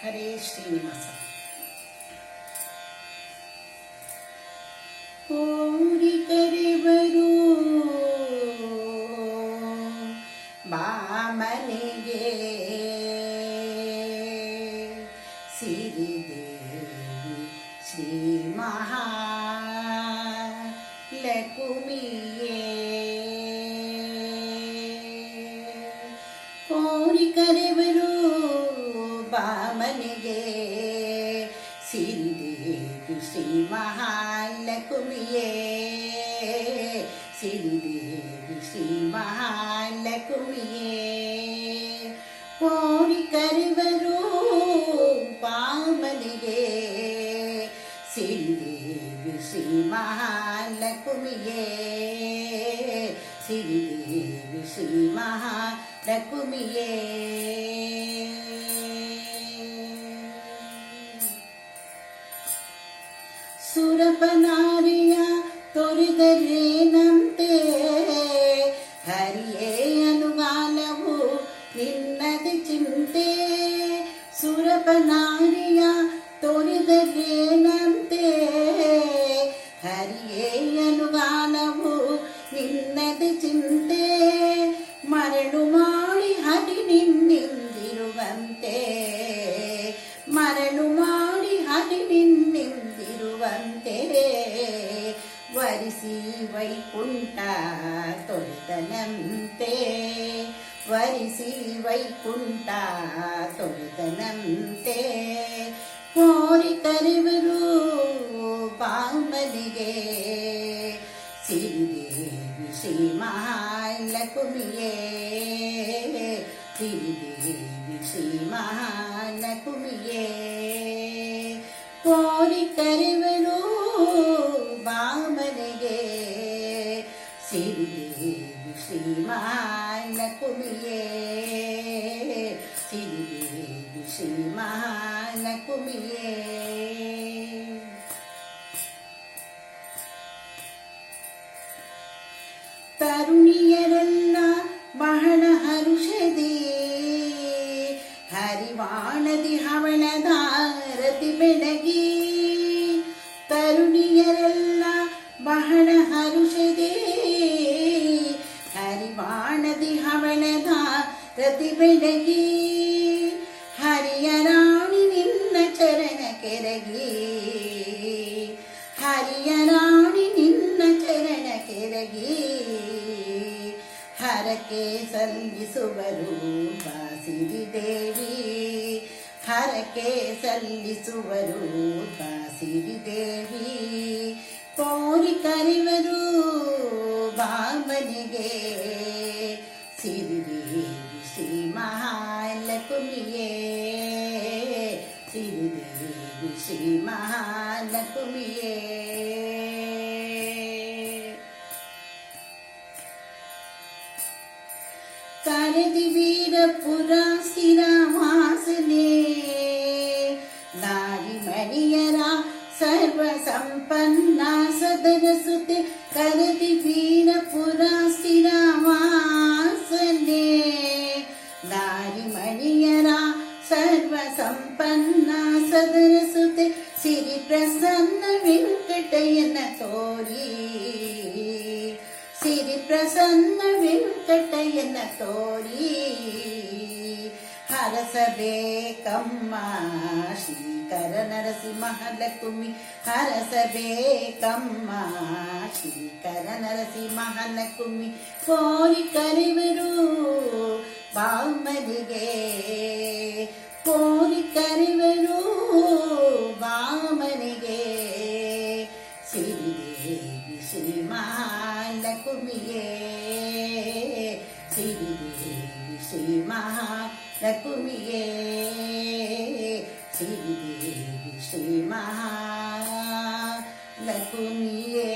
ಹರೇ ಶ್ರೀನಿವಾಸ. ಕೋರಿ ಕರೆವರು ಬಾಮನೆಗೆ ಸಿರಿದೇವಿ ಶ್ರೀ ಮಹಾಲಕುಮಿಯೇ ಕೋರಿ ಕರೆವರು ಬಾಮನೆಗೆ ಸಿರಿದೇವಿ ಶ್ರೀ ಮಹಾಲಕುಮಿಯೇ ಸಿರಿದೇವಿ ಶ್ರೀ ಮಹಾಲಕುಮಿಯೇ ಕೋರಿ ಕರೆವರು ಬಾಮನೆಗೆ ಸಿರಿದೇವಿ ಶ್ರೀ ಮಹಾಲಕುಮಿಯೇ ಸಿರಿದೇವಿ ಶ್ರೀ ಮಹಾಲಕುಮಿಯೇ ಸುರಪನಾರಿಯ ತೊರೆದರೇನಂತೆ ಹರಿಯೇ ಅನುಗಾಲವು ನಿನ್ನದೆ ಚಿಂತೆ ಸುರಪನಾರಿಯ ತೊರೆದರೇನಂತೆ ಹರಿಯೇ ಅನುಗಾಲವು ನಿನ್ನದೆ ಚಿಂತೆ ಮರಳು ಮಾಡಿ ಹರಿ ನಿನ್ನಿಂದಿರುವಂತೆ ಮರಳು ಮಾಡಿ ಹರಿ ನಿನ್ನಿಂದಿರುವಂತೆ ವರಿಸಿ ವೈಕುಂಠ ತೊರೆದನಂತೆ ವರಿಸಿ ವೈಕುಂಠ ತೊರೆದನಂತೆ ಕೋರಿ ಕರೆವರು ಬಾಮನಿಗೆ ಸಿರಿದೇವಿ ಶ್ರೀ ಮಹಾಲಕುಮಿಯೇ ಸಿರಿದೇವಿ ಶ್ರೀ ಮಹಾಲಕುಮಿಯೇ ಕೋರಿ ಕರೆವರು ಬಾಮನೆಗೆ ಸಿರಿದೇವಿ ಶ್ರೀ ಮಹಾಲಕುಮಿಯೇ ಸಿರಿದೇವಿ ಶ್ರೀ ಮಹಾಲಕುಮಿಯೇ ತರುಣಿಯರೆಲ್ಲ ಬಹಳ ಹರುಷದಿ ಹರಿವಾಣದಿ ಹವಳದಾರತಿ ಬೆಳಗಿ ತರುಣಿಯರೆಲ್ಲ ಬಹಳ ಹರುಷದಿ ಹರಿವಾಣದಿ ಹವಳದಾರತಿ ಬೆಳಗಿ ಹರಿಯ ರಾಣಿ ನಿನ್ನ ಚರಣ ಕೆರಗಿ ಹರಿಯ ರಾಣಿ ನಿನ್ನ ಚರಣ ಕೆರಗಿ ಹರಕೆ ಸಲ್ಲಿಸುವರು ಸಿರಿದೇವಿ ಹರಕೆ ಸಲ್ಲಿಸುವರು ಸಿರಿದೇವಿ ಕೋರಿ ಕರೆವರು ಬಾಮನಿಗೆ ಸಿರಿದೇವಿ ಶ್ರೀ ಮಹಾಲಕುಮಿಯೇ ಸಿರಿದೇವಿ ಶ್ರೀ ಮಹಾಲಕುಮಿಯೇ ಕರೆದಿ ವೀರಪುರ ಸ್ಥಿರವಾಸನೆ ನಾರಿ ಮಣಿಯರ ಸರ್ವ ಸಂಪನ್ನ ಸದರ ಸುತೆ ಕರೆದಿ ವೀರಪುರ ಸ್ಥಿರವಾಸನೆ ನಾರಿ ಮಣಿಯರ ಸರ್ವ ಸಂಪನ್ನ ಸದರ ಸುತೆ ಸಿರಿ ಪ್ರಸನ್ನ ವೆಂಕಟಯ್ಯನ ತೋರಿ ಸಿರಿ ಪ್ರಸನ್ನ ವೆಂಕಟಯ್ಯನ ತೋರಿ ಹರಸಬೇಕಮ್ಮ ಶ್ರೀಕರ ನರಸಿಂಹಲಕುಮಿ ಹರಸಬೇಕಮ್ಮ ಶ್ರೀಕರ ನರಸಿಂಹಲಕುಮಿ ಕೋರಿ ಕರೆವರು ಬಾಮನಿಗೆ ಕೋರಿ ಕರೆವರು ಬಾಮನಿಗೆ ಸಿರಿದೇವಿ ಶ್ರೀ ಮಹಾಲಕುಮಿಯೇ ಸಿರಿದೇವಿ ಶ್ರೀ ಮಹಾಲಕುಮಿಯೇ ಸಿರಿದೇವಿ ಶ್ರೀ ಮಹಾಲಕುಮಿಯೇ